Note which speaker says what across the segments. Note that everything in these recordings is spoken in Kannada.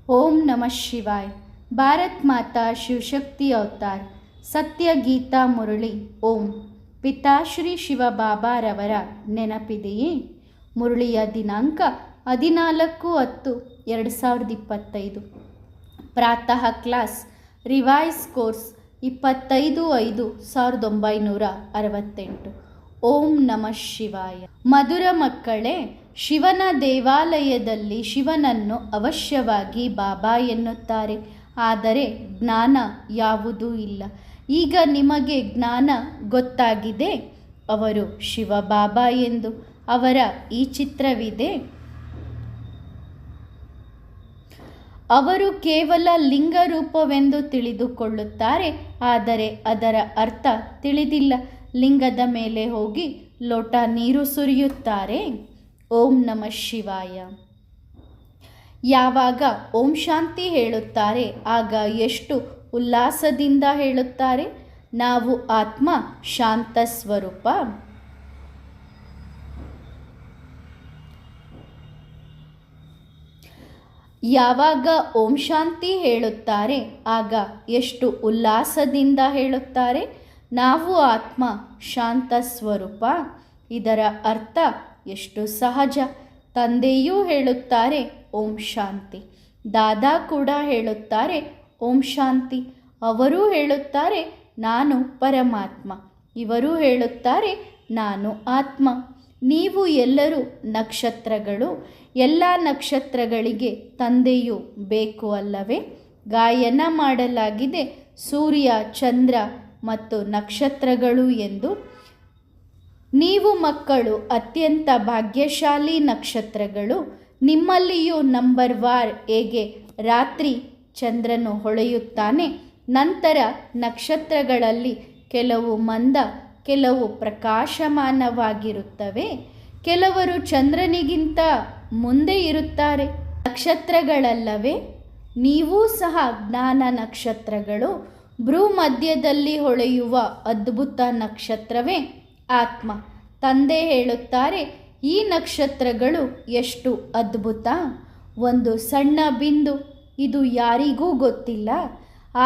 Speaker 1: ओम नमः शिवाय। भारत माता शिवशक्ति अवतार सत्य गीता मुरಳಿ ಓಂ ಪಿತಾಶ್ರೀ ಶಿವಬಾಬಾರವರ ನೆನಪಿದೆಯೇ? ಮುರಳಿಯ ದಿನಾಂಕ 14/10/2025. ಪ್ರಾತಃ ಕ್ಲಾಸ್ ರಿವೈಸ್ ಕೋರ್ಸ್ 25/5/1968. ಓಂ ನಮಃ ಶಿವಾಯ. ಮಧುರ ಮಕ್ಕಳೇ, ಶಿವನ ದೇವಾಲಯದಲ್ಲಿ ಶಿವನನ್ನು ಅವಶ್ಯವಾಗಿ ಬಾಬಾ ಎನ್ನುತ್ತಾರೆ. ಆದರೆ ಜ್ಞಾನ ಯಾವುದೂ ಇಲ್ಲ. ಈಗ ನಿಮಗೆ ಜ್ಞಾನ ಗೊತ್ತಾಗಿದೆ, ಅವರು ಶಿವಬಾಬಾ ಎಂದು. ಅವರ ಈ ಚಿತ್ರವಿದೆ. ಅವರು ಕೇವಲ ಲಿಂಗ ರೂಪವೆಂದು ತಿಳಿದುಕೊಳ್ಳುತ್ತಾರೆ, ಆದರೆ ಅದರ ಅರ್ಥ ತಿಳಿದಿಲ್ಲ. ಲಿಂಗದ ಮೇಲೆ ಹೋಗಿ ಲೋಟ ನೀರು ಸುರಿಯುತ್ತಾರೆ. ಓಂ ನಮಃ ಶಿವಾಯ. ಯಾವಾಗ ಓಂ ಶಾಂತಿ ಹೇಳುತ್ತಾರೆ, ಆಗ ಎಷ್ಟು ಉಲ್ಲಾಸದಿಂದ ಹೇಳುತ್ತಾರೆ. ನಾವು ಆತ್ಮ ಶಾಂತ ಸ್ವರೂಪ. ಯಾವಾಗ ಓಂ ಶಾಂತಿ ಹೇಳುತ್ತಾರೆ, ಆಗ ಎಷ್ಟು ಉಲ್ಲಾಸದಿಂದ ಹೇಳುತ್ತಾರೆ. ನಾವು ಆತ್ಮ ಶಾಂತ ಸ್ವರೂಪ. ಇದರ ಅರ್ಥ ಎಷ್ಟು ಸಹಜ. ತಂದೆಯೂ ಹೇಳುತ್ತಾರೆ ಓಂ ಶಾಂತಿ. ದಾದಾ ಕೂಡ ಹೇಳುತ್ತಾರೆ ಓಂ ಶಾಂತಿ. ಅವರೂ ಹೇಳುತ್ತಾರೆ ನಾನು ಪರಮಾತ್ಮ. ಇವರೂ ಹೇಳುತ್ತಾರೆ ನಾನು ಆತ್ಮ. ನೀವು ಎಲ್ಲರೂ ನಕ್ಷತ್ರಗಳು. ಎಲ್ಲ ನಕ್ಷತ್ರಗಳಿಗೆ ತಂದೆಯೂ ಬೇಕು ಅಲ್ಲವೇ? ಗಾಯನ ಮಾಡಲಾಗಿದೆ ಸೂರ್ಯ, ಚಂದ್ರ ಮತ್ತು ನಕ್ಷತ್ರಗಳು ಎಂದು. ನೀವು ಮಕ್ಕಳು ಅತ್ಯಂತ ಭಾಗ್ಯಶಾಲಿ ನಕ್ಷತ್ರಗಳು. ನಿಮ್ಮಲ್ಲಿಯೂ ನಂಬರ್ ವಾರ್ ಹೇಗೆ ರಾತ್ರಿ ಚಂದ್ರನು ಹೊಳೆಯುತ್ತಾನೆ, ನಂತರ ನಕ್ಷತ್ರಗಳಲ್ಲಿ ಕೆಲವು ಮಂದ, ಕೆಲವು ಪ್ರಕಾಶಮಾನವಾಗಿರುತ್ತವೆ, ಕೆಲವರು ಚಂದ್ರನಿಗಿಂತ ಮುಂದೆ ಇರುತ್ತಾರೆ. ನಕ್ಷತ್ರಗಳಲ್ಲವೇ? ನೀವೂ ಸಹ ಜ್ಞಾನ ನಕ್ಷತ್ರಗಳು. ಭ್ರೂಮಧ್ಯದಲ್ಲಿ ಹೊಳೆಯುವ ಅದ್ಭುತ ನಕ್ಷತ್ರವೇ ಆತ್ಮ. ತಂದೆ ಹೇಳುತ್ತಾರೆ ಈ ನಕ್ಷತ್ರಗಳು ಎಷ್ಟು ಅದ್ಭುತ. ಒಂದು ಸಣ್ಣ ಬಿಂದು, ಇದು ಯಾರಿಗೂ ಗೊತ್ತಿಲ್ಲ.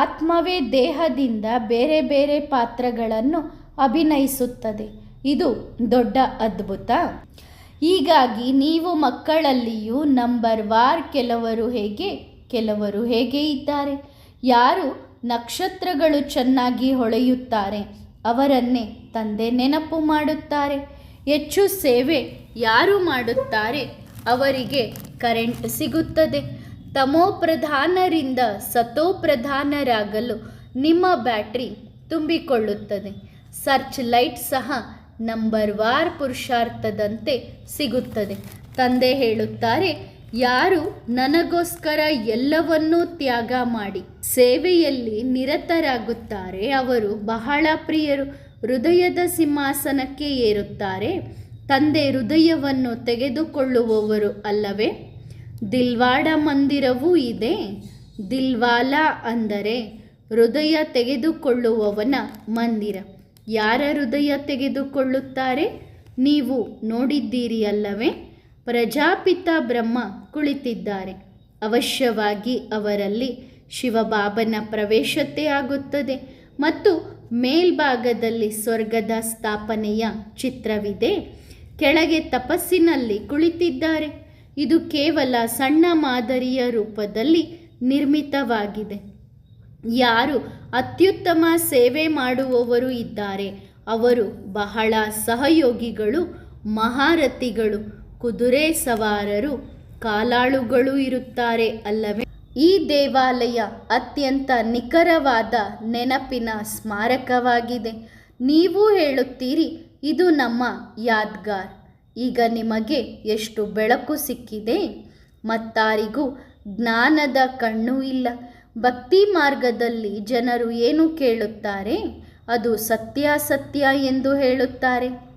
Speaker 1: ಆತ್ಮವೇ ದೇಹದಿಂದ ಬೇರೆ ಬೇರೆ ಪಾತ್ರಗಳನ್ನು ಅಭಿನಯಿಸುತ್ತದೆ. ಇದು ದೊಡ್ಡ ಅದ್ಭುತ. ಹೀಗಾಗಿ ನೀವು ಮಕ್ಕಳಲ್ಲಿಯೂ ನಂಬರ್ ವಾರ್ ಕೆಲವರು ಹೇಗೆ ಇದ್ದಾರೆ. ಯಾರು ನಕ್ಷತ್ರಗಳು ಚೆನ್ನಾಗಿ ಹೊಳೆಯುತ್ತಾರೆ ಅವರನ್ನೇ ತಂದೆ ನೆನಪು ಮಾಡುತ್ತಾರೆ. ಹೆಚ್ಚು ಸೇವೆ ಯಾರು ಮಾಡುತ್ತಾರೆ ಅವರಿಗೆ ಕರೆಂಟ್ ಸಿಗುತ್ತದೆ. ತಮೋಪ್ರಧಾನರಿಂದ ಸತೋಪ್ರಧಾನರಾಗಲು ನಿಮ್ಮ ಬ್ಯಾಟ್ರಿ ತುಂಬಿಕೊಳ್ಳುತ್ತದೆ. ಸರ್ಚ್ ಲೈಟ್ ಸಹ ನಂಬರ್ ವಾರ್ ಪುರುಷಾರ್ಥದಂತೆ ಸಿಗುತ್ತದೆ. ತಂದೆ ಹೇಳುತ್ತಾರೆ ಯಾರು ನನಗೋಸ್ಕರ ಎಲ್ಲವನ್ನೂ ತ್ಯಾಗ ಮಾಡಿ ಸೇವೆಯಲ್ಲಿ ನಿರತರಾಗುತ್ತಾರೆ ಅವರು ಬಹಳ ಪ್ರಿಯರು. ಹೃದಯದ ಸಿಂಹಾಸನಕ್ಕೆ ಏರುತ್ತಾರೆ. ತಂದೆ ಹೃದಯವನ್ನು ತೆಗೆದುಕೊಳ್ಳುವವರು ಅಲ್ಲವೇ? ದಿಲ್ವಾಡ ಮಂದಿರವೂ ಇದೆ. ದಿಲ್ವಾಲಾ ಅಂದರೆ ಹೃದಯ ತೆಗೆದುಕೊಳ್ಳುವವನ ಮಂದಿರ. ಯಾರ ಹೃದಯ ತೆಗೆದುಕೊಳ್ಳುತ್ತಾರೆ? ನೀವು ನೋಡಿದ್ದೀರಿ ಅಲ್ಲವೇ? ಪ್ರಜಾಪಿತ ಬ್ರಹ್ಮ ಕುಳಿತಿದ್ದಾರೆ. ಅವಶ್ಯವಾಗಿ ಅವರಲ್ಲಿ ಶಿವಬಾಬನ ಪ್ರವೇಶತೆ ಆಗುತ್ತದೆ ಮತ್ತು ಮೇಲ್ಭಾಗದಲ್ಲಿ ಸ್ವರ್ಗದ ಸ್ಥಾಪನೆಯ ಚಿತ್ರವಿದೆ. ಕೆಳಗೆ ತಪಸ್ಸಿನಲ್ಲಿ ಕುಳಿತಿದ್ದಾರೆ. ಇದು ಕೇವಲ ಸಣ್ಣ ಮಾದರಿಯ ರೂಪದಲ್ಲಿ ನಿರ್ಮಿತವಾಗಿದೆ. ಯಾರು ಅತ್ಯುತ್ತಮ ಸೇವೆ ಮಾಡುವವರು ಇದ್ದಾರೆ ಅವರು ಬಹಳ ಸಹಯೋಗಿಗಳು, ಮಹಾರಥಿಗಳು, ಕುದುರೆ ಸವಾರರು, ಕಾಲಾಳುಗಳು ಇರುತ್ತಾರೆ ಅಲ್ಲವೇ? ಈ ದೇವಾಲಯ ಅತ್ಯಂತ ನಿಖರವಾದ ನೆನಪಿನ ಸ್ಮಾರಕವಾಗಿದೆ. ನೀವು ಹೇಳುತ್ತೀರಿ ಇದು ನಮ್ಮ ಯಾದ್ಗಾರ್. ಈಗ ನಿಮಗೆ ಎಷ್ಟು ಬೆಳಕು ಸಿಕ್ಕಿದೆ. ಮತ್ತಾರಿಗೂ ಜ್ಞಾನದ ಕಣ್ಣು ಇಲ್ಲ. ಭಕ್ತಿ ಮಾರ್ಗದಲ್ಲಿ ಜನರು ಏನು ಕೇಳುತ್ತಾರೆ ಅದು ಸತ್ಯಾಸತ್ಯ ಎಂದು ಹೇಳುತ್ತಾರೆ.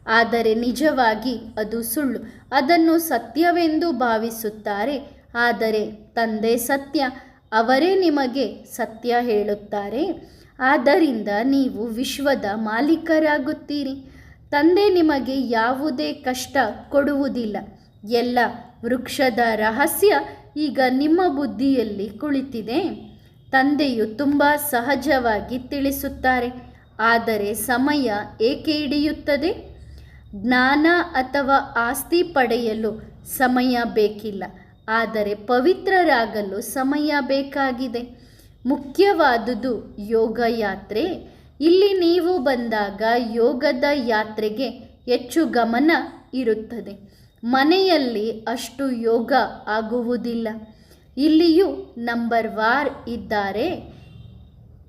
Speaker 1: ಆದರೆ ನಿಜವಾಗಿ ಅದು ಸುಳ್ಳು. ಅದನ್ನು ಸತ್ಯವೆಂದು ಭಾವಿಸುತ್ತಾರೆ. ಆದರೆ ತಂದೆ ಸತ್ಯ. ಅವರೇ ನಿಮಗೆ ಸತ್ಯ ಹೇಳುತ್ತಾರೆ. ಆದ್ದರಿಂದ ನೀವು ವಿಶ್ವದ ಮಾಲೀಕರಾಗುತ್ತೀರಿ. ತಂದೆ ನಿಮಗೆ ಯಾವುದೇ ಕಷ್ಟ ಕೊಡುವುದಿಲ್ಲ. ಎಲ್ಲ ವೃಕ್ಷದ ರಹಸ್ಯ ಈಗ ನಿಮ್ಮ ಬುದ್ಧಿಯಲ್ಲಿ ಕುಳಿತಿದೆ. ತಂದೆಯು ತುಂಬ ಸಹಜವಾಗಿ ತಿಳಿಸುತ್ತಾರೆ, ಆದರೆ ಸಮಯ ಏಕೆ ಹಿಡಿಯುತ್ತದೆ? ಜ್ಞಾನ ಅಥವಾ ಆಸ್ತಿ ಪಡೆಯಲು ಸಮಯ ಬೇಕಿಲ್ಲ, ಆದರೆ ಪವಿತ್ರರಾಗಲು ಸಮಯ ಬೇಕಾಗಿದೆ. ಮುಖ್ಯವಾದುದು ಯೋಗ ಯಾತ್ರೆ. ಇಲ್ಲಿ ನೀವು ಬಂದಾಗ ಯೋಗದ ಯಾತ್ರೆಗೆ ಹೆಚ್ಚು ಗಮನ ಇರುತ್ತದೆ. ಮನೆಯಲ್ಲಿ ಅಷ್ಟು ಯೋಗ ಆಗುವುದಿಲ್ಲ. ಇಲ್ಲಿಯೂ ನಂಬರ್ ವಾರ್ ಇದ್ದಾರೆ.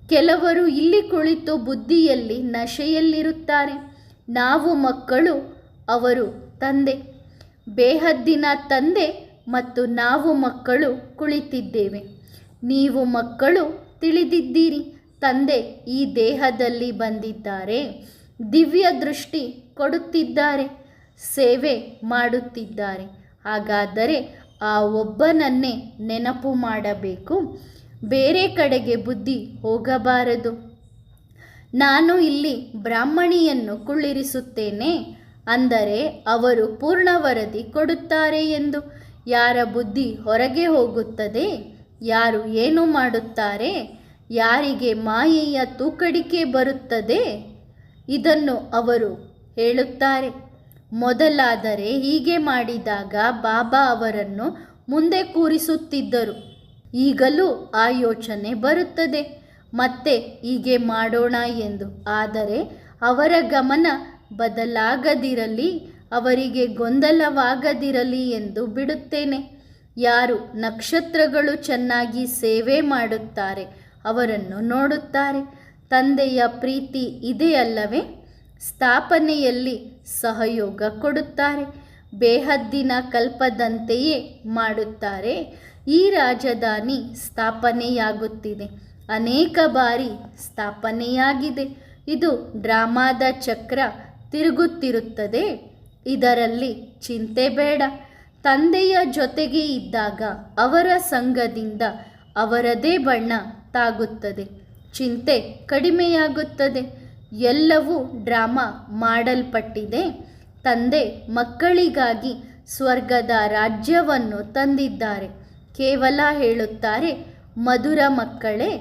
Speaker 1: ಕೆಲವರು ಇಲ್ಲಿ ಕುಳಿತು ಬುದ್ಧಿಯಲ್ಲಿ ನಶೆಯಲ್ಲಿರುತ್ತಾರೆ. ನಾವು ಮಕ್ಕಳು, ಅವರು ತಂದೆ. ಬೇಹದ್ದಿನ ತಂದೆ ಮತ್ತು ನಾವು ಮಕ್ಕಳು ಕುಳಿತಿದ್ದೇವೆ. ನೀವು ಮಕ್ಕಳು ತಿಳಿದಿದ್ದೀರಿ, ತಂದೆ ಈ ದೇಹದಲ್ಲಿ ಬಂದಿದ್ದಾರೆ, ದಿವ್ಯ ದೃಷ್ಟಿ ಕೊಡುತ್ತಿದ್ದಾರೆ, ಸೇವೆ ಮಾಡುತ್ತಿದ್ದಾರೆ. ಹಾಗಾದರೆ ಆ ಒಬ್ಬನನ್ನೇ ನೆನಪು ಮಾಡಬೇಕು, ಬೇರೆ ಕಡೆಗೆ ಬುದ್ಧಿ ಹೋಗಬಾರದು. ನಾನು ಇಲ್ಲಿ ಬ್ರಾಹ್ಮಣಿಯನ್ನು ಕುಳ್ಳಿರಿಸುತ್ತೇನೆ ಅಂದರೆ ಅವರು ಪೂರ್ಣ ವರದಿ ಕೊಡುತ್ತಾರೆ ಎಂದು. ಯಾರ ಬುದ್ಧಿ ಹೊರಗೆ ಹೋಗುತ್ತದೆ, ಯಾರು ಏನು ಮಾಡುತ್ತಾರೆ, ಯಾರಿಗೆ ಮಾಯೆಯ ತೂಕಡಿಕೆ ಬರುತ್ತದೆ, ಇದನ್ನು ಅವರು ಹೇಳುತ್ತಾರೆ. ಮೊದಲಾದರೆ ಹೀಗೆ ಮಾಡಿದಾಗ ಬಾಬಾ ಅವರನ್ನು ಮುಂದೆ ಕೂರಿಸುತ್ತಿದ್ದರು. ಈಗಲೂ ಆ ಯೋಚನೆ ಬರುತ್ತದೆ, ಮತ್ತೆ ಹೀಗೆ ಮಾಡೋಣ ಎಂದು. ಆದರೆ ಅವರ ಗಮನ ಬದಲಾಗದಿರಲಿ, ಅವರಿಗೆ ಗೊಂದಲವಾಗದಿರಲಿ ಎಂದು ಬಿಡುತ್ತೇನೆ. ಯಾರು ನಕ್ಷತ್ರಗಳು ಚೆನ್ನಾಗಿ ಸೇವೆ ಮಾಡುತ್ತಾರೆ ಅವರನ್ನು ನೋಡುತ್ತಾರೆ. ತಂದೆಯ ಪ್ರೀತಿ ಇದೆಯಲ್ಲವೇ? ಸ್ಥಾಪನೆಯಲ್ಲಿ ಸಹಯೋಗ ಕೊಡುತ್ತಾರೆ. ಬೇಹದ್ದಿನ ಕಲ್ಪದಂತೆಯೇ ಮಾಡುತ್ತಾರೆ. ಈ ರಾಜಧಾನಿ ಸ್ಥಾಪನೆಯಾಗುತ್ತಿದೆ, ಅನೇಕ ಬಾರಿ ಸ್ಥಾಪನೆಯಾಗಿದೆ. ಇದು ಡ್ರಾಮಾದ ಚಕ್ರ ತಿರುಗುತ್ತಿರುತ್ತದೆ. ಇದರಲ್ಲಿ ಚಿಂತೆ ಬೇಡ. ತಂದೆಯ ಜೊತೆಗೆ ಇದ್ದಾಗ ಅವರ ಸಂಘದಿಂದ ಅವರದೇ ಬಣ್ಣ ತಾಗುತ್ತದೆ, ಚಿಂತೆ ಕಡಿಮೆಯಾಗುತ್ತದೆ. ಎಲ್ಲವೂ ಡ್ರಾಮಾ ಮಾಡಲ್ಪಟ್ಟಿದೆ. ತಂದೆ ಮಕ್ಕಳಿಗಾಗಿ ಸ್ವರ್ಗದ ರಾಜ್ಯವನ್ನು ತಂದಿದ್ದಾರೆ. ಕೇವಲ ಹೇಳುತ್ತಾರೆ, ಮಧುರ ಮಕ್ಕಳೇ,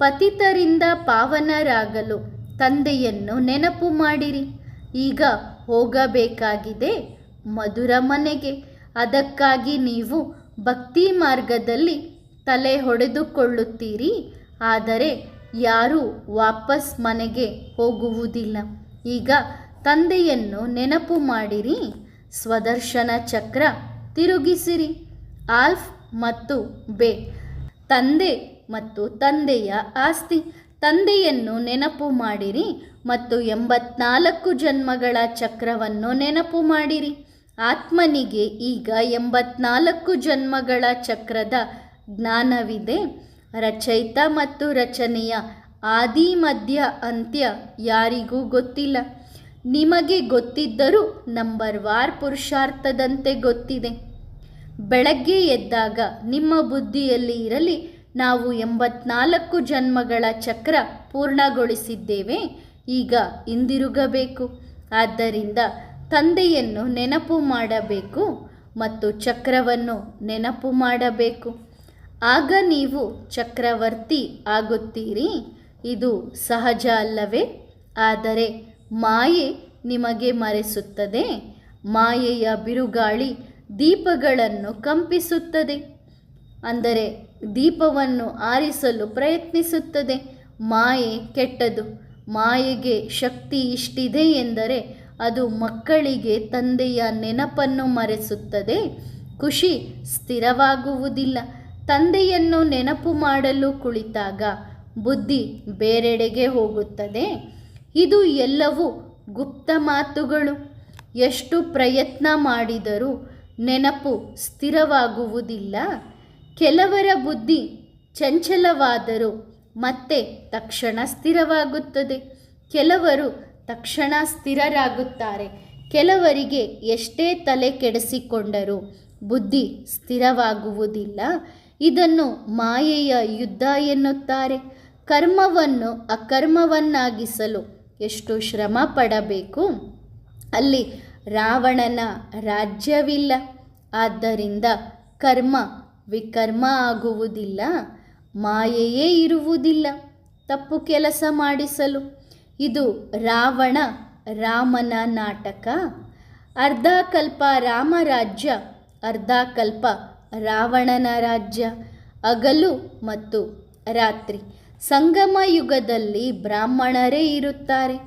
Speaker 1: ಪತಿತರಿಂದ ಪಾವನರಾಗಲು ತಂದೆಯನ್ನು ನೆನಪು ಮಾಡಿರಿ. ಈಗ ಹೋಗಬೇಕಾಗಿದೆ ಮಧುರ ಮನೆಗೆ. ಅದಕ್ಕಾಗಿ ನೀವು ಭಕ್ತಿ ಮಾರ್ಗದಲ್ಲಿ ತಲೆ ಹೊಡೆದುಕೊಳ್ಳುತ್ತೀರಿ, ಆದರೆ ಯಾರೂ ವಾಪಸ್ ಮನೆಗೆ ಹೋಗುವುದಿಲ್ಲ. ಈಗ ತಂದೆಯನ್ನು ನೆನಪು ಮಾಡಿರಿ. ಸ್ವದರ್ಶನ ಚಕ್ರ ತಿರುಗಿಸಿರಿ. ಆಲ್ಫ್ ಮತ್ತು ಬೇ, ತಂದೆ ಮತ್ತು ತಂದೆಯ ಆಸ್ತಿ. ತಂದೆಯನ್ನು ನೆನಪು ಮಾಡಿರಿ ಮತ್ತು 84 ಜನ್ಮಗಳ ಚಕ್ರವನ್ನು ನೆನಪು ಮಾಡಿರಿ. ಆತ್ಮನಿಗೆ ಈಗ 84 ಜನ್ಮಗಳ ಚಕ್ರದ ಜ್ಞಾನವಿದೆ. ರಚಯಿತ ಮತ್ತು ರಚನೆಯ ಆದಿ ಮಧ್ಯ ಅಂತ್ಯ ಯಾರಿಗೂ ಗೊತ್ತಿಲ್ಲ. ನಿಮಗೆ ಗೊತ್ತಿದ್ದರೂ ನಂಬರ್ ವಾರ್ ಪುರುಷಾರ್ಥದಂತೆ ಗೊತ್ತಿದೆ. ಬೆಳಗ್ಗೆ ಎದ್ದಾಗ ನಿಮ್ಮ ಬುದ್ಧಿಯಲ್ಲಿ ಇರಲಿ, ನಾವು 84 ಜನ್ಮಗಳ ಚಕ್ರ ಪೂರ್ಣಗೊಳಿಸಿದ್ದೇವೆ, ಈಗ ಹಿಂದಿರುಗಬೇಕು. ಆದ್ದರಿಂದ ತಂದೆಯನ್ನು ನೆನಪು ಮಾಡಬೇಕು ಮತ್ತು ಚಕ್ರವನ್ನು ನೆನಪು ಮಾಡಬೇಕು. ಆಗ ನೀವು ಚಕ್ರವರ್ತಿ ಆಗುತ್ತೀರಿ. ಇದು ಸಹಜ ಅಲ್ಲವೇ? ಆದರೆ ಮಾಯೆ ನಿಮಗೆ ಮರೆಸುತ್ತದೆ. ಮಾಯೆಯ ಬಿರುಗಾಳಿ ದೀಪಗಳನ್ನು ಕಂಪಿಸುತ್ತದೆ, ಅಂದರೆ ದೀಪವನ್ನು ಆರಿಸಲು ಪ್ರಯತ್ನಿಸುತ್ತದೆ. ಮಾಯೆ ಕೆಟ್ಟದು. ಮಾಯೆಗೆ ಶಕ್ತಿ ಇಷ್ಟಿದೆ ಎಂದರೆ ಅದು ಮಕ್ಕಳಿಗೆ ತಂದೆಯ ನೆನಪನ್ನು ಮರೆಸುತ್ತದೆ. ಖುಷಿ ಸ್ಥಿರವಾಗುವುದಿಲ್ಲ. ತಂದೆಯನ್ನು ನೆನಪು ಮಾಡಲು ಕುಳಿತಾಗ ಬುದ್ಧಿ ಬೇರೆಡೆಗೆ ಹೋಗುತ್ತದೆ. ಇದು ಎಲ್ಲವೂ ಗುಪ್ತ ಮಾತುಗಳು. ಎಷ್ಟು ಪ್ರಯತ್ನ ಮಾಡಿದರೂ ನೆನಪು ಸ್ಥಿರವಾಗುವುದಿಲ್ಲ. ಕೆಲವರ ಬುದ್ಧಿ ಚಂಚಲವಾದರೂ ಮತ್ತೆ ತಕ್ಷಣ ಸ್ಥಿರವಾಗುತ್ತದೆ. ಕೆಲವರು ತಕ್ಷಣ ಸ್ಥಿರರಾಗುತ್ತಾರೆ. ಕೆಲವರಿಗೆ ಎಷ್ಟೇ ತಲೆ ಕೆಡಿಸಿಕೊಂಡರೂ ಬುದ್ಧಿ ಸ್ಥಿರವಾಗುವುದಿಲ್ಲ. ಇದನ್ನು ಮಾಯೆಯ ಯುದ್ಧ ಎನ್ನುತ್ತಾರೆ. ಕರ್ಮವನ್ನು ಅಕರ್ಮವನ್ನಾಗಿಸಲು ಎಷ್ಟು ಶ್ರಮ ಪಡಬೇಕು. ಅಲ್ಲಿ ರಾವಣನ ರಾಜ್ಯವಿಲ್ಲ. ಆದ್ದರಿಂದ ಕರ್ಮ ವಿಕರ್ಮ ಆಗುವುದಿಲ್ಲ, ಮಾಯೆಯೇ ಇರುವುದಿಲ್ಲ ತಪ್ಪು ಕೆಲಸ ಮಾಡಿಸಲು. ಇದು ರಾಮನ ನಾಟಕ. ಅರ್ಧ ಕಲ್ಪ ರಾಮರಾಜ್ಯ, ಅರ್ಧ ಕಲ್ಪ ರಾವಣನ ರಾಜ್ಯ. ಹಗಲು ಮತ್ತು ರಾತ್ರಿ. ಸಂಗಮ ಯುಗದಲ್ಲಿ ಬ್ರಾಹ್ಮಣರೇ ಇರುತ್ತಾರೆ.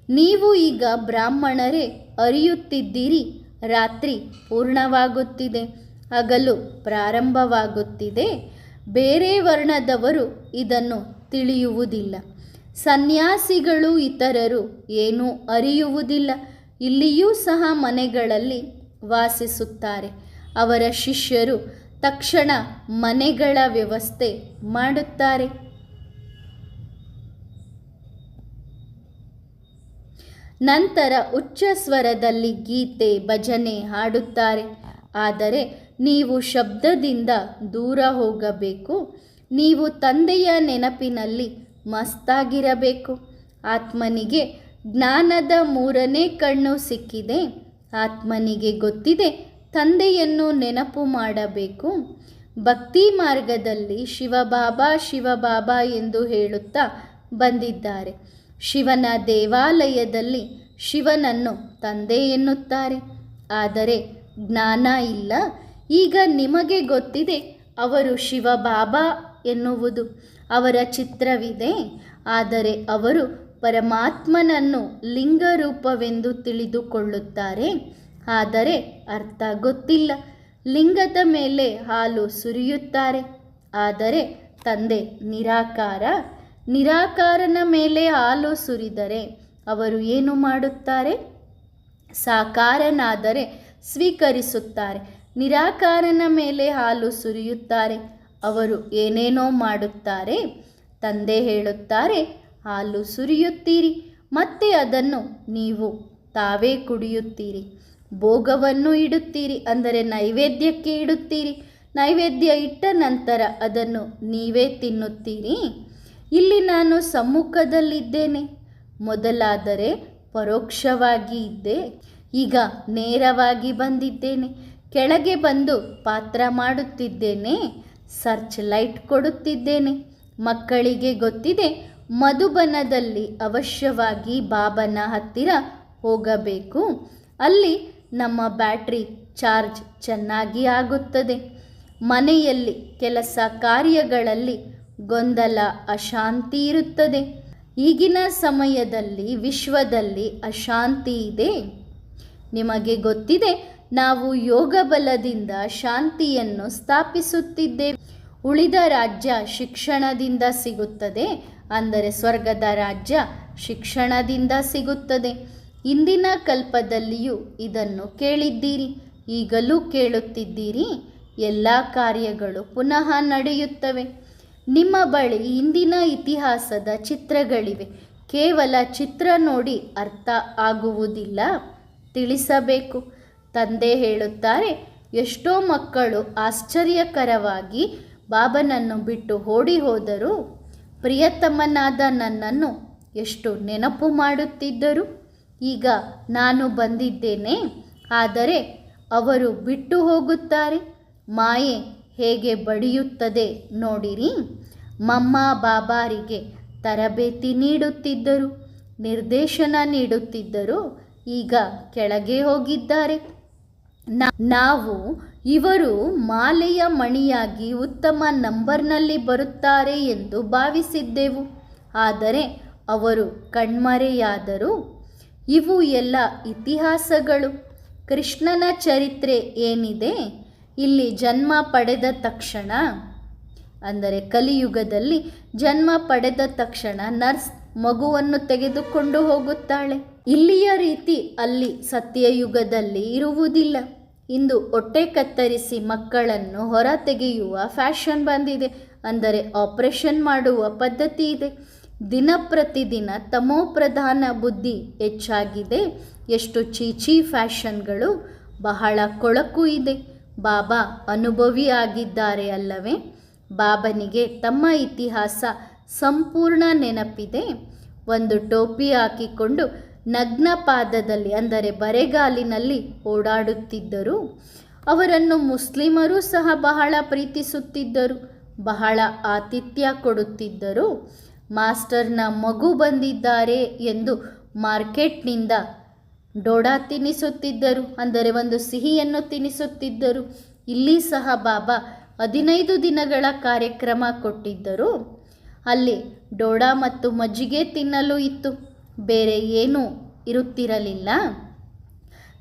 Speaker 1: ನೀವು ಈಗ ಬ್ರಾಹ್ಮಣರೇ ಅರಿಯುತ್ತಿದ್ದೀರಿ. ರಾತ್ರಿ ಪೂರ್ಣವಾಗುತ್ತಿದೆ, ಹಗಲು ಪ್ರಾರಂಭವಾಗುತ್ತಿದೆ. ಬೇರೆ ವರ್ಣದವರು ಇದನ್ನು ತಿಳಿಯುವುದಿಲ್ಲ. ಸನ್ಯಾಸಿಗಳು ಇತರರು ಏನೂ ಅರಿಯುವುದಿಲ್ಲ. ಇಲ್ಲಿಯೂ ಸಹ ಮನೆಗಳಲ್ಲಿ ವಾಸಿಸುತ್ತಾರೆ. ಅವರ ಶಿಷ್ಯರು ತಕ್ಷಣ ಮನೆಗಳ ವ್ಯವಸ್ಥೆ ಮಾಡುತ್ತಾರೆ. ನಂತರ ಉಚ್ಚ ಸ್ವರದಲ್ಲಿ ಗೀತೆ ಭಜನೆ ಹಾಡುತ್ತಾರೆ. ಆದರೆ ನೀವು ಶಬ್ದದಿಂದ ದೂರ ಹೋಗಬೇಕು. ನೀವು ತಂದೆಯ ನೆನಪಿನಲ್ಲಿ ಮಸ್ತಾಗಿರಬೇಕು. ಆತ್ಮನಿಗೆ ಜ್ಞಾನದ ಮೂರನೇ ಕಣ್ಣು ಸಿಕ್ಕಿದೆ. ಆತ್ಮನಿಗೆ ಗೊತ್ತಿದೆ ತಂದೆಯನ್ನು ನೆನಪು ಮಾಡಬೇಕು. ಭಕ್ತಿ ಮಾರ್ಗದಲ್ಲಿ ಶಿವಬಾಬಾ ಶಿವಬಾಬಾ ಎಂದು ಹೇಳುತ್ತಾ ಬಂದಿದ್ದಾರೆ. ಶಿವನ ದೇವಾಲಯದಲ್ಲಿ ಶಿವನನ್ನು ತಂದೆ ಎನ್ನುತ್ತಾರೆ. ಆದರೆ ಜ್ಞಾನ ಇಲ್ಲ. ಈಗ ನಿಮಗೆ ಗೊತ್ತಿದೆ ಅವರು ಶಿವಬಾಬಾ ಎನ್ನುವುದು. ಅವರ ಚಿತ್ರವಿದೆ. ಆದರೆ ಅವರು ಪರಮಾತ್ಮನನ್ನು ಲಿಂಗರೂಪವೆಂದು ತಿಳಿದುಕೊಳ್ಳುತ್ತಾರೆ. ಆದರೆ ಅರ್ಥ ಗೊತ್ತಿಲ್ಲ. ಲಿಂಗದ ಮೇಲೆ ಹಾಲು ಸುರಿಯುತ್ತಾರೆ. ಆದರೆ ತಂದೆ ನಿರಾಕಾರ. ನಿರಾಕಾರನ ಮೇಲೆ ಹಾಲು ಸುರಿದರೆ ಅವರು ಏನು ಮಾಡುತ್ತಾರೆ? ಸಾಕಾರನಾದರೆ ಸ್ವೀಕರಿಸುತ್ತಾರೆ. ನಿರಾಕಾರನ ಮೇಲೆ ಹಾಲು ಸುರಿಯುತ್ತಾರೆ. ಅವರು ಏನೇನೋ ಮಾಡುತ್ತಾರೆ. ತಂದೆ ಹೇಳುತ್ತಾರೆ, ಹಾಲು ಸುರಿಯುತ್ತೀರಿ, ಮತ್ತೆ ಅದನ್ನು ನೀವು ತಾವೇ ಕುಡಿಯುತ್ತೀರಿ. ಭೋಗವನ್ನು ಇಡುತ್ತೀರಿ, ಅಂದರೆ ನೈವೇದ್ಯಕ್ಕೆ ಇಡುತ್ತೀರಿ. ನೈವೇದ್ಯ ಇಟ್ಟ ನಂತರ ಅದನ್ನು ನೀವೇ ತಿನ್ನುತ್ತೀರಿ. ಇಲ್ಲಿ ನಾನು ಸಮ್ಮುಖದಲ್ಲಿದ್ದೇನೆ. ಮೊದಲಾದರೆ ಪರೋಕ್ಷವಾಗಿ ಇದ್ದೆ, ಈಗ ನೇರವಾಗಿ ಬಂದಿದ್ದೇನೆ. ಕೆಳಗೆ ಬಂದು ಪಾತ್ರ ಮಾಡುತ್ತಿದ್ದೇನೆ. ಸರ್ಚ್ ಲೈಟ್ ಕೊಡುತ್ತಿದ್ದೇನೆ. ಮಕ್ಕಳಿಗೆ ಗೊತ್ತಿದೆ ಮಧುಬನದಲ್ಲಿ ಅವಶ್ಯವಾಗಿ ಬಾಬನ ಹತ್ತಿರ ಹೋಗಬೇಕು. ಅಲ್ಲಿ ನಮ್ಮ ಬ್ಯಾಟ್ರಿ ಚಾರ್ಜ್ ಚೆನ್ನಾಗಿ ಆಗುತ್ತದೆ. ಮನೆಯಲ್ಲಿ ಕೆಲಸ ಕಾರ್ಯಗಳಲ್ಲಿ ಗೊಂದಲ ಅಶಾಂತಿ ಇರುತ್ತದೆ. ಈಗಿನ ಸಮಯದಲ್ಲಿ ವಿಶ್ವದಲ್ಲಿ ಅಶಾಂತಿ ಇದೆ. ನಿಮಗೆ ಗೊತ್ತಿದೆ ನಾವು ಯೋಗ ಬಲದಿಂದ ಶಾಂತಿಯನ್ನು ಸ್ಥಾಪಿಸುತ್ತಿದ್ದೇವೆ. ಉಳಿದ ರಾಜ್ಯ ಶಿಕ್ಷಣದಿಂದ ಸಿಗುತ್ತದೆ, ಅಂದರೆ ಸ್ವರ್ಗದ ರಾಜ್ಯ ಶಿಕ್ಷಣದಿಂದ ಸಿಗುತ್ತದೆ. ಇಂದಿನ ಕಲ್ಪದಲ್ಲಿಯೂ ಇದನ್ನು ಕೇಳಿದ್ದೀರಿ, ಈಗಲೂ ಕೇಳುತ್ತಿದ್ದೀರಿ. ಎಲ್ಲ ಕಾರ್ಯಗಳು ಪುನಃ ನಡೆಯುತ್ತವೆ. ನಿಮ್ಮ ಬಳಿ ಹಿಂದಿನ ಇತಿಹಾಸದ ಚಿತ್ರಗಳಿವೆ. ಕೇವಲ ಚಿತ್ರ ನೋಡಿ ಅರ್ಥ ಆಗುವುದಿಲ್ಲ, ತಿಳಿಸಬೇಕು. ತಂದೆ ಹೇಳುತ್ತಾರೆ, ಎಷ್ಟೋ ಮಕ್ಕಳು ಆಶ್ಚರ್ಯಕರವಾಗಿ ಬಾಬನನ್ನು ಬಿಟ್ಟು ಓಡಿ ಹೋದರು. ಪ್ರಿಯತಮನಾದ ನನ್ನನ್ನು ಎಷ್ಟು ನೆನಪು ಮಾಡುತ್ತಿದ್ದರು. ಈಗ ನಾನು ಬಂದಿದ್ದೇನೆ, ಆದರೆ ಅವರು ಬಿಟ್ಟು ಹೋಗುತ್ತಾರೆ. ಮಾಯೆ ಹೇಗೆ ಬಡಿಯುತ್ತದೆ ನೋಡಿರಿ. ಮಮ್ಮ ಬಾಬಾರಿಗೆ ತರಬೇತಿ ನೀಡುತ್ತಿದ್ದರು, ನಿರ್ದೇಶನ ನೀಡುತ್ತಿದ್ದರು. ಈಗ ಕೆಳಗೆ ಹೋಗಿದ್ದಾರೆ. ನಾವು ಇವರು ಮಾಲೆಯ ಮಣಿಯಾಗಿ ಉತ್ತಮ ನಂಬರ್ನಲ್ಲಿ ಬರುತ್ತಾರೆ ಎಂದು ಭಾವಿಸಿದ್ದೆವು. ಆದರೆ ಅವರು ಕಣ್ಮರೆಯಾದರು. ಇವು ಎಲ್ಲ ಇತಿಹಾಸಗಳು. ಕೃಷ್ಣನ ಚರಿತ್ರೆ ಏನಿದೆ? ಇಲ್ಲಿ ಜನ್ಮ ಪಡೆದ ತಕ್ಷಣ, ಅಂದರೆ ಕಲಿಯುಗದಲ್ಲಿ ಜನ್ಮ ಪಡೆದ ತಕ್ಷಣ ನರ್ಸ್ ಮಗುವನ್ನು ತೆಗೆದುಕೊಂಡು ಹೋಗುತ್ತಾಳೆ. ಇಲ್ಲಿಯ ರೀತಿ ಅಲ್ಲಿ ಸತ್ಯಯುಗದಲ್ಲಿ ಇರುವುದಿಲ್ಲ. ಇಂದು ಹೊಟ್ಟೆ ಕತ್ತರಿಸಿ ಮಕ್ಕಳನ್ನು ಹೊರ ತೆಗೆಯುವ ಫ್ಯಾಷನ್ ಬಂದಿದೆ, ಅಂದರೆ ಆಪರೇಷನ್ ಮಾಡುವ ಪದ್ಧತಿ ಇದೆ. ದಿನ ಪ್ರತಿದಿನ ತಮೋಪ್ರಧಾನ ಬುದ್ಧಿ ಹೆಚ್ಚಾಗಿದೆ. ಎಷ್ಟು ಚೀಚಿ ಫ್ಯಾಷನ್ಗಳು, ಬಹಳ ಕೊಳಕು ಇದೆ. ಬಾಬಾ ಅನುಭವಿ ಆಗಿದ್ದಾರೆ ಅಲ್ಲವೇ? ಬಾಬನಿಗೆ ತಮ್ಮ ಇತಿಹಾಸ ಸಂಪೂರ್ಣ ನೆನಪಿದೆ. ಒಂದು ಟೋಪಿ ಹಾಕಿಕೊಂಡು ನಗ್ನ ಪಾದದಲ್ಲಿ, ಅಂದರೆ ಬರೆಗಾಲಿನಲ್ಲಿ ಓಡಾಡುತ್ತಿದ್ದರು. ಅವರನ್ನು ಮುಸ್ಲಿಮರು ಸಹ ಬಹಳ ಪ್ರೀತಿಸುತ್ತಿದ್ದರು, ಬಹಳ ಆತಿಥ್ಯ ಕೊಡುತ್ತಿದ್ದರು. ಮಾಸ್ಟರ್ನ ಮಗು ಬಂದಿದ್ದಾರೆ ಎಂದು ಮಾರ್ಕೆಟ್ನಿಂದ ಡೋಡಾ ತಿನ್ನಿಸುತ್ತಿದ್ದರು, ಅಂದರೆ ಒಂದು ಸಿಹಿಯನ್ನು ತಿನ್ನಿಸುತ್ತಿದ್ದರು. ಇಲ್ಲಿ ಸಹ ಬಾಬಾ 15 ದಿನಗಳ ಕಾರ್ಯಕ್ರಮ ಕೊಟ್ಟಿದ್ದರು. ಅಲ್ಲಿ ಡೋಡಾ ಮತ್ತು ಮಜ್ಜಿಗೆ ತಿನ್ನಲು ಇತ್ತು, ಬೇರೆ ಏನೂ ಇರುತ್ತಿರಲಿಲ್ಲ.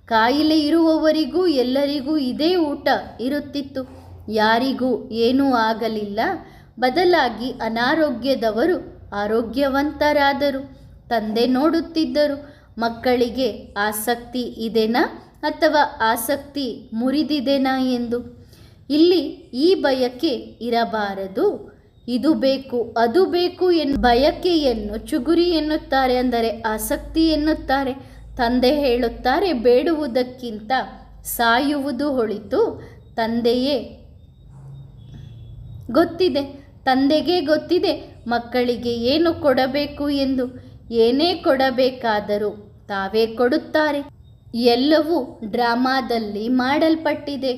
Speaker 1: ಕಾಯಿಲೆ ಇರುವವರಿಗೂ ಎಲ್ಲರಿಗೂ ಇದೇ ಊಟ ಇರುತ್ತಿತ್ತು. ಯಾರಿಗೂ ಏನೂ ಆಗಲಿಲ್ಲ. ಬದಲಾಗಿ ಅನಾರೋಗ್ಯದವರು ಆರೋಗ್ಯವಂತರಾದರು. ತಂದೆ ನೋಡುತ್ತಿದ್ದರು, ಮಕ್ಕಳಿಗೆ ಆಸಕ್ತಿ ಇದೆನಾ ಅಥವಾ ಆಸಕ್ತಿ ಮುರಿದಿದೆನಾ ಎಂದು. ಇಲ್ಲಿ ಈ ಬಯಕೆ ಇರಬಾರದು. ಇದು ಬೇಕು ಅದು ಬೇಕು ಬಯಕೆಯನ್ನು ಚುಗುರಿ ಎನ್ನುತ್ತಾರೆ, ಅಂದರೆ ಆಸಕ್ತಿ ಎನ್ನುತ್ತಾರೆ. ತಂದೆ ಹೇಳುತ್ತಾರೆ, ಬೇಡುವುದಕ್ಕಿಂತ ಸಾಯುವುದು ಒಳಿತು. ತಂದೆಗೆ ಗೊತ್ತಿದೆ ಮಕ್ಕಳಿಗೆ ಏನು ಕೊಡಬೇಕು ಎಂದು. ಏನೇ ಕೊಡಬೇಕಾದರೂ ತಾವೇ ಕೊಡುತ್ತಾರೆ. ಎಲ್ಲವೂ ಡ್ರಾಮಾದಲ್ಲಿ ಮಾಡಲ್ಪಟ್ಟಿದೆ.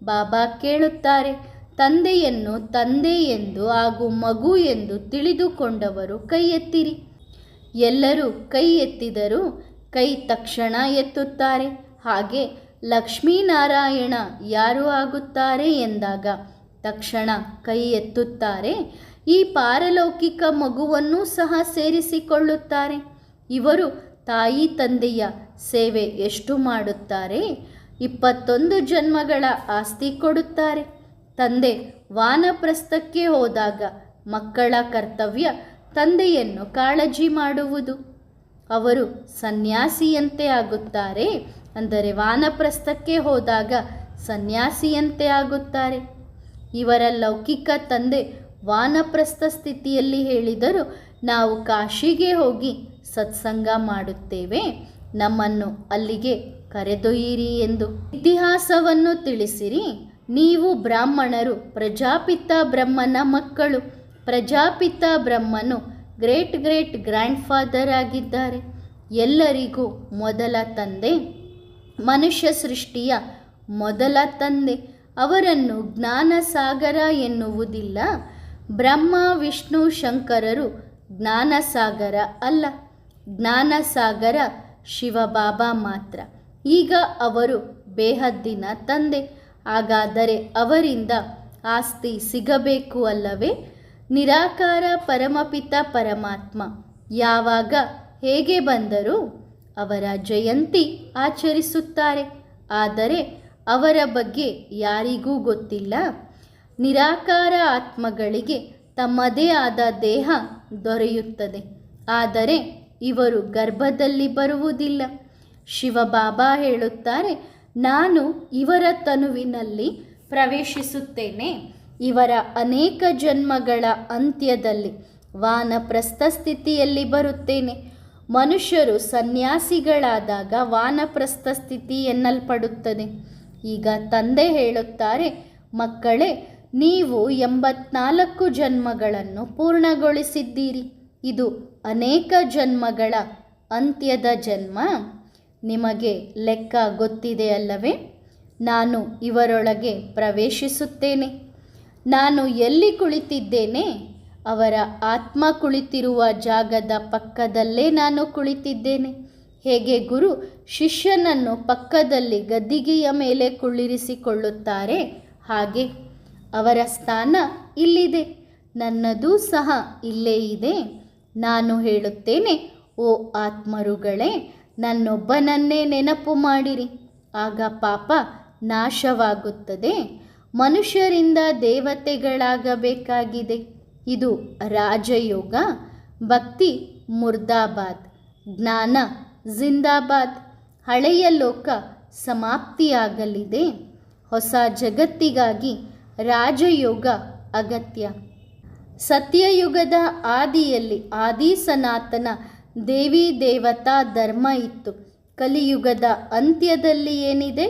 Speaker 1: ಬಾಬಾ ಕೇಳುತ್ತಾರೆ, ತಂದೆಯನ್ನು ತಂದೆ ಎಂದು ಹಾಗೂ ಮಗು ಎಂದು ತಿಳಿದುಕೊಂಡವರು ಕೈ ಎತ್ತಿರಿ. ಎಲ್ಲರೂ ಕೈ ಎತ್ತಿದರು. ಕೈ ತಕ್ಷಣ ಎತ್ತುತ್ತಾರೆ. ಹಾಗೆ ಲಕ್ಷ್ಮೀನಾರಾಯಣ ಯಾರು ಆಗುತ್ತಾರೆ ಎಂದಾಗ ತಕ್ಷಣ ಕೈ ಎತ್ತುತ್ತಾರೆ. ಈ ಪಾರಲೌಕಿಕ ಮಗುವನ್ನು ಸಹ ಸೇರಿಸಿಕೊಳ್ಳುತ್ತಾರೆ. ಇವರು ತಾಯಿ ತಂದೆಯ ಸೇವೆ ಎಷ್ಟು ಮಾಡುತ್ತಾರೆ? 21 ಜನ್ಮಗಳ ಆಸ್ತಿ ಕೊಡುತ್ತಾರೆ. ತಂದೆ ವಾನಪ್ರಸ್ಥಕ್ಕೆ ಹೋದಾಗ ಮಕ್ಕಳ ಕರ್ತವ್ಯ ತಂದೆಯನ್ನು ಕಾಳಜಿ ಮಾಡುವುದು. ಅವರು ಸನ್ಯಾಸಿಯಂತೆ ಆಗುತ್ತಾರೆ, ಅಂದರೆ ವಾನಪ್ರಸ್ಥಕ್ಕೆ ಹೋದಾಗ ಸನ್ಯಾಸಿಯಂತೆ ಆಗುತ್ತಾರೆ. ಇವರ ಲೌಕಿಕ ತಂದೆ ವಾನಪ್ರಸ್ಥ ಸ್ಥಿತಿಯಲ್ಲಿ ಹೇಳಿದರು, ನಾವು ಕಾಶಿಗೆ ಹೋಗಿ ಸತ್ಸಂಗ ಮಾಡುತ್ತೇವೆ, ನಮ್ಮನ್ನು ಅಲ್ಲಿಗೆ ಕರೆದೊಯ್ಯಿರಿ ಎಂದು. ಇತಿಹಾಸವನ್ನು ತಿಳಿಸಿರಿ. ನೀವು ಬ್ರಾಹ್ಮಣರು ಪ್ರಜಾಪಿತ ಬ್ರಹ್ಮನ ಮಕ್ಕಳು. ಪ್ರಜಾಪಿತ ಬ್ರಹ್ಮನು ಗ್ರೇಟ್ ಗ್ರ್ಯಾಂಡ್ ಫಾದರ್ ಆಗಿದ್ದಾರೆ. ಎಲ್ಲರಿಗೂ ಮೊದಲ ತಂದೆ, ಮನುಷ್ಯ ಸೃಷ್ಟಿಯ ಮೊದಲ ತಂದೆ. ಅವರನ್ನು ಜ್ಞಾನಸಾಗರ ಎನ್ನುವುದಿಲ್ಲ. ಬ್ರಹ್ಮ ವಿಷ್ಣು ಶಂಕರರು ಜ್ಞಾನಸಾಗರ ಅಲ್ಲ. ಜ್ಞಾನಸಾಗರ ಶಿವಬಾಬಾ ಮಾತ್ರ. ಈಗ ಅವರು ಬೇಹದ್ದಿನ ತಂದೆ. ಹಾಗಾದರೆ ಅವರಿಂದ ಆಸ್ತಿ ಸಿಗಬೇಕು ಅಲ್ಲವೇ? ನಿರಾಕಾರ ಪರಮಪಿತ ಪರಮಾತ್ಮ ಯಾವಾಗ ಹೇಗೆ ಬಂದರು? ಅವರ ಜಯಂತಿ ಆಚರಿಸುತ್ತಾರೆ, ಆದರೆ ಅವರ ಬಗ್ಗೆ ಯಾರಿಗೂ ಗೊತ್ತಿಲ್ಲ. ನಿರಾಕಾರ ಆತ್ಮಗಳಿಗೆ ತಮ್ಮದೇ ಆದ ದೇಹ ದೊರೆಯುತ್ತದೆ, ಆದರೆ ಇವರು ಗರ್ಭದಲ್ಲಿ ಬರುವುದಿಲ್ಲ. ಶಿವಬಾಬಾ ಹೇಳುತ್ತಾರೆ, ನಾನು ಇವರ ತನುವಿನಲ್ಲಿ ಪ್ರವೇಶಿಸುತ್ತೇನೆ. ಇವರ ಅನೇಕ ಜನ್ಮಗಳ ಅಂತ್ಯದಲ್ಲಿ ವಾನಪ್ರಸ್ಥ ಸ್ಥಿತಿಯಲ್ಲಿ ಬರುತ್ತೇನೆ. ಮನುಷ್ಯರು ಸನ್ಯಾಸಿಗಳಾದಾಗ ವಾನಪ್ರಸ್ಥ ಸ್ಥಿತಿ ಎನ್ನಲ್ಪಡುತ್ತದೆ. ಈಗ ತಂದೆ ಹೇಳುತ್ತಾರೆ, ಮಕ್ಕಳೇ, ನೀವು 84 ಜನ್ಮಗಳನ್ನು ಪೂರ್ಣಗೊಳಿಸಿದ್ದೀರಿ. ಇದು ಅನೇಕ ಜನ್ಮಗಳ ಅಂತ್ಯದ ಜನ್ಮ. ನಿಮಗೆ ಲೆಕ್ಕ ಗೊತ್ತಿದೆ ಅಲ್ಲವೇ? ನಾನು ಇವರೊಳಗೆ ಪ್ರವೇಶಿಸುತ್ತೇನೆ. ನಾನು ಎಲ್ಲಿ ಕುಳಿತಿದ್ದೇನೆ? ಅವರ ಆತ್ಮ ಕುಳಿತಿರುವ ಜಾಗದ ಪಕ್ಕದಲ್ಲೇ ನಾನು ಕುಳಿತಿದ್ದೇನೆ. ಹೇಗೆ ಗುರು ಶಿಷ್ಯನನ್ನು ಪಕ್ಕದಲ್ಲಿ ಗದ್ದಿಗೆಯ ಮೇಲೆ ಕುಳ್ಳಿರಿಸಿಕೊಳ್ಳುತ್ತಾರೆ, ಹಾಗೆ ಅವರ ಸ್ಥಾನ ಇಲ್ಲಿದೆ. ನನ್ನದೂ ಸಹ ಇಲ್ಲೇ ಇದೆ. ನಾನು ಹೇಳುತ್ತೇನೆ, ಓ ಆತ್ಮರುಗಳೇ, ನನ್ನೊಬ್ಬನನ್ನೇ ನೆನಪು ಮಾಡಿರಿ, ಆಗ ಪಾಪ ನಾಶವಾಗುತ್ತದೆ. ಮನುಷ್ಯರಿಂದ ದೇವತೆಗಳಾಗಬೇಕಾಗಿದೆ. ಇದು ರಾಜಯೋಗ. ಭಕ್ತಿ ಮುರ್ದಾಬಾದ್, ಜ್ಞಾನ ಜಿಂದಾಬಾದ್. ಹಳೆಯ ಲೋಕ ಸಮಾಪ್ತಿಯಾಗಲಿದೆ. ಹೊಸ ಜಗತ್ತಿಗಾಗಿ ರಾಜಯೋಗ ಅಗತ್ಯ. ಸತ್ಯಯುಗದ ಆದಿಯಲ್ಲಿ ಆದಿ ಸನಾತನ ದೇವಿ ದೇವತಾ ಧರ್ಮ ಇತ್ತು. ಕಲಿಯುಗದ ಅಂತ್ಯದಲ್ಲಿ ಏನಿದೆ?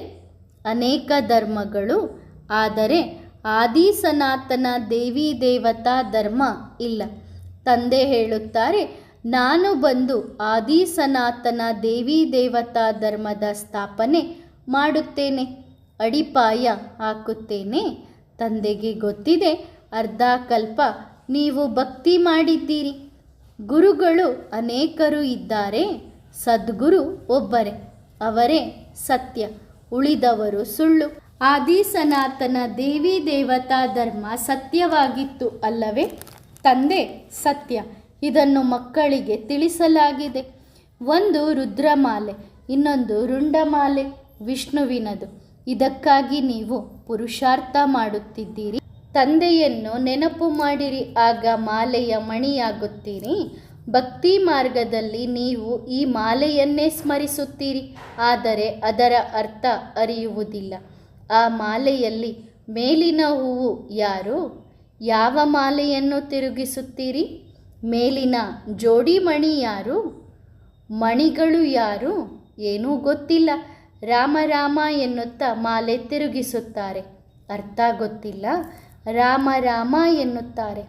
Speaker 1: ಅನೇಕ ಧರ್ಮಗಳು, ಆದರೆ ಆದಿ ಸನಾತನ ದೇವಿ ದೇವತಾ ಧರ್ಮ ಇಲ್ಲ. ತಂದೆ ಹೇಳುತ್ತಾರೆ, ನಾನು ಬಂದು ಆದಿ ಸನಾತನ ದೇವಿ ದೇವತಾ ಧರ್ಮದ ಸ್ಥಾಪನೆ ಮಾಡುತ್ತೇನೆ. ಅಡಿಪಾಯ ಹಾಕುತ್ತೇನೆ. ತಂದೆಗೆ ಗೊತ್ತಿದೆ ಅರ್ಧ ಕಲ್ಪ ನೀವು ಭಕ್ತಿ ಮಾಡಿದ್ದೀರಿ. ಗುರುಗಳು ಅನೇಕರು ಇದ್ದಾರೆ, ಸದ್ಗುರು ಒಬ್ಬರೇ, ಅವರೇ ಸತ್ಯ, ಉಳಿದವರು ಸುಳ್ಳು. ಆದಿ ಸನಾತನ ದೇವಿ ದೇವತಾ ಧರ್ಮ ಸತ್ಯವಾಗಿತ್ತು ಅಲ್ಲವೇ? ತಂದೆ ಸತ್ಯ, ಇದನ್ನು ಮಕ್ಕಳಿಗೆ ತಿಳಿಸಲಾಗಿದೆ. ಒಂದು ರುದ್ರಮಾಲೆ, ಇನ್ನೊಂದು ರುಂಡಮಾಲೆ ವಿಷ್ಣುವಿನದು. ಇದಕ್ಕಾಗಿ ನೀವು ಪುರುಷಾರ್ಥ ಮಾಡುತ್ತಿದ್ದೀರಿ. ತಂದೆಯನ್ನು ನೆನಪು ಮಾಡಿರಿ, ಆಗ ಮಾಲೆಯ ಮಣಿಯಾಗುತ್ತೀರಿ. ಭಕ್ತಿ ಮಾರ್ಗದಲ್ಲಿ ನೀವು ಈ ಮಾಲೆಯನ್ನೇ ಸ್ಮರಿಸುತ್ತೀರಿ, ಆದರೆ ಅದರ ಅರ್ಥ ಅರಿಯುವುದಿಲ್ಲ. ಆ ಮಾಲೆಯಲ್ಲಿ ಮೇಲಿನ ಹೂವು ಯಾರು? ಯಾವ ಮಾಲೆಯನ್ನು ತಿರುಗಿಸುತ್ತೀರಿ? ಮೇಲಿನ ಜೋಡಿ ಮಣಿ ಯಾರು? ಮಣಿಗಳು ಯಾರು? ಏನೂ ಗೊತ್ತಿಲ್ಲ. ರಾಮ ರಾಮ ಎನ್ನುತ್ತಾ ಮಾಲೆ ತಿರುಗಿಸುತ್ತಾರೆ, ಅರ್ಥ ಗೊತ್ತಿಲ್ಲ. ರಾಮ ರಾಮ ಎನ್ನುತ್ತಾರೆ,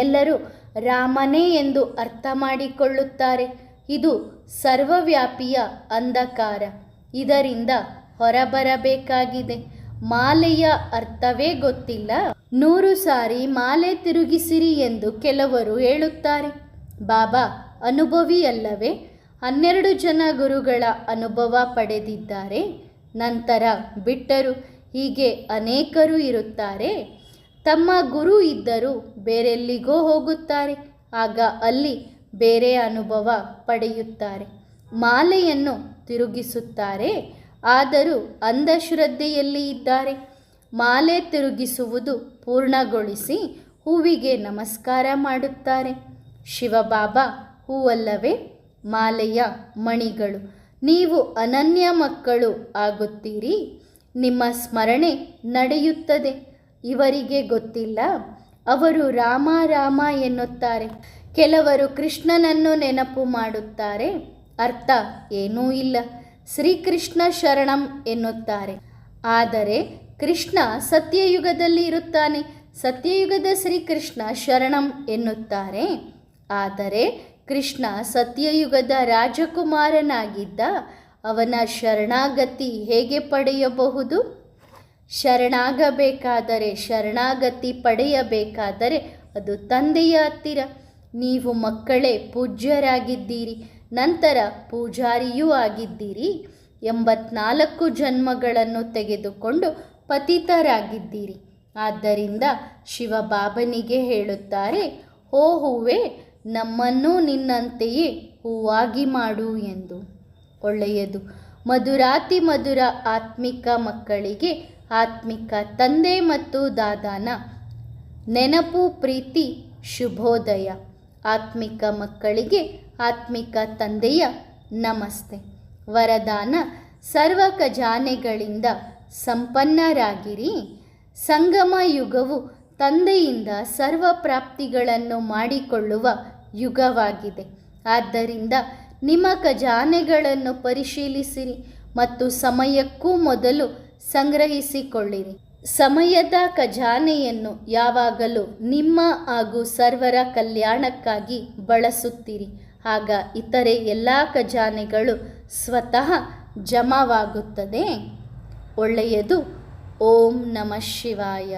Speaker 1: ಎಲ್ಲರೂ ರಾಮನೇ ಎಂದು ಅರ್ಥ ಮಾಡಿಕೊಳ್ಳುತ್ತಾರೆ. ಇದು ಸರ್ವವ್ಯಾಪಿಯ ಅಂಧಕಾರ, ಇದರಿಂದ ಹೊರಬರಬೇಕಾಗಿದೆ. ಮಾಲೆಯ ಅರ್ಥವೇ ಗೊತ್ತಿಲ್ಲ. 100 ಸಾರಿ ಮಾಲೆ ತಿರುಗಿಸಿರಿ ಎಂದು ಕೆಲವರು ಹೇಳುತ್ತಾರೆ. ಬಾಬಾ ಅನುಭವಿ ಅಲ್ಲವೇ? 12 ಜನ ಗುರುಗಳ ಅನುಭವ ಪಡೆದಿದ್ದಾರೆ, ನಂತರ ಬಿಟ್ಟರು. ಹೀಗೆ ಅನೇಕರು ಇರುತ್ತಾರೆ. ತಮ್ಮ ಗುರು ಇದ್ದರೂ ಬೇರೆಲ್ಲಿಗೋ ಹೋಗುತ್ತಾರೆ, ಆಗ ಅಲ್ಲಿ ಬೇರೆ ಅನುಭವ ಪಡೆಯುತ್ತಾರೆ. ಮಾಲೆಯನ್ನು ತಿರುಗಿಸುತ್ತಾರೆ, ಆದರೂ ಅಂಧಶ್ರದ್ಧೆಯಲ್ಲಿ ಇದ್ದಾರೆ. ಮಾಲೆ ತಿರುಗಿಸುವುದು ಪೂರ್ಣಗೊಳಿಸಿ ಹೂವಿಗೆ ನಮಸ್ಕಾರ ಮಾಡುತ್ತಾರೆ. ಶಿವಬಾಬಾ ಹೂವಲ್ಲವೇ? ಮಾಲೆಯ ಮಣಿಗಳು. ನೀವು ಅನನ್ಯ ಮಕ್ಕಳು ಆಗುತ್ತೀರಿ. ನಿಮ್ಮ ಸ್ಮರಣೆ ನಡೆಯುತ್ತದೆ. ಇವರಿಗೆ ಗೊತ್ತಿಲ್ಲ, ಅವರು ರಾಮ ರಾಮ ಎನ್ನುತ್ತಾರೆ. ಕೆಲವರು ಕೃಷ್ಣನನ್ನು ನೆನಪು ಮಾಡುತ್ತಾರೆ, ಅರ್ಥ ಏನೂ ಇಲ್ಲ. ಶ್ರೀಕೃಷ್ಣ ಶರಣಂ ಎನ್ನುತ್ತಾರೆ, ಆದರೆ ಕೃಷ್ಣ ಸತ್ಯಯುಗದಲ್ಲಿ ಇರುತ್ತಾನೆ. ಸತ್ಯಯುಗದ ಶ್ರೀಕೃಷ್ಣ ಶರಣಂ ಎನ್ನುತ್ತಾರೆ, ಆದರೆ ಕೃಷ್ಣ ಸತ್ಯಯುಗದ ರಾಜಕುಮಾರನಾಗಿದ್ದ. ಅವನ ಶರಣಾಗತಿ ಹೇಗೆ ಪಡೆಯಬಹುದು? ಶರಣಾಗಬೇಕಾದರೆ, ಶರಣಾಗತಿ ಪಡೆಯಬೇಕಾದರೆ ಅದು ತಂದೆಯ ಹತ್ತಿರ. ನೀವು ಮಕ್ಕಳೇ ಪೂಜ್ಯರಾಗಿದ್ದೀರಿ, ನಂತರ ಪೂಜಾರಿಯೂ ಆಗಿದ್ದೀರಿ. 84 ಜನ್ಮಗಳನ್ನು ತೆಗೆದುಕೊಂಡು ಪತಿತರಾಗಿದ್ದೀರಿ. ಆದ್ದರಿಂದ ಶಿವಬಾಬನಿಗೆ ಹೇಳುತ್ತಾರೆ, ಓ ಹೂವೇ, ನಮ್ಮನ್ನೂ ನಿನ್ನಂತೆಯೇ ಹೂವಾಗಿ ಮಾಡು ಎಂದು. ಒಳ್ಳೆಯದು. ಮಧುರಾತಿ ಮಧುರ ಆತ್ಮಿಕ ಮಕ್ಕಳಿಗೆ ಆತ್ಮಿಕ ತಂದೆ ಮತ್ತು ದಾದಾನ ನೆನಪು, ಪ್ರೀತಿ, ಶುಭೋದಯ. ಆತ್ಮಿಕ ಮಕ್ಕಳಿಗೆ ಆತ್ಮಿಕ ತಂದೆಯ ನಮಸ್ತೆ. ವರದಾನ: ಸರ್ವ ಖಜಾನೆಗಳಿಂದ ಸಂಪನ್ನರಾಗಿರಿ. ಸಂಗಮ ಯುಗವು ತಂದೆಯಿಂದ ಸರ್ವ ಪ್ರಾಪ್ತಿಗಳನ್ನು ಮಾಡಿಕೊಳ್ಳುವ ಯುಗವಾಗಿದೆ. ಆದ್ದರಿಂದ ನಿಮ್ಮ ಖಜಾನೆಗಳನ್ನು ಪರಿಶೀಲಿಸಿರಿ ಮತ್ತು ಸಮಯಕ್ಕೂ ಮೊದಲು ಸಂಗ್ರಹಿಸಿಕೊಳ್ಳಿರಿ. ಸಮಯದ ಖಜಾನೆಯನ್ನು ಯಾವಾಗಲೂ ನಿಮ್ಮ ಹಾಗೂ ಸರ್ವರ ಕಲ್ಯಾಣಕ್ಕಾಗಿ ಬಳಸುತ್ತೀರಿ. ಆಗ ಇತರೆ ಎಲ್ಲ ಖಜಾನೆಗಳು ಸ್ವತಃ ಜಮಾವಾಗುತ್ತದೆ. ಒಳ್ಳೆಯದು. ಓಂ ನಮಃ ಶಿವಾಯ.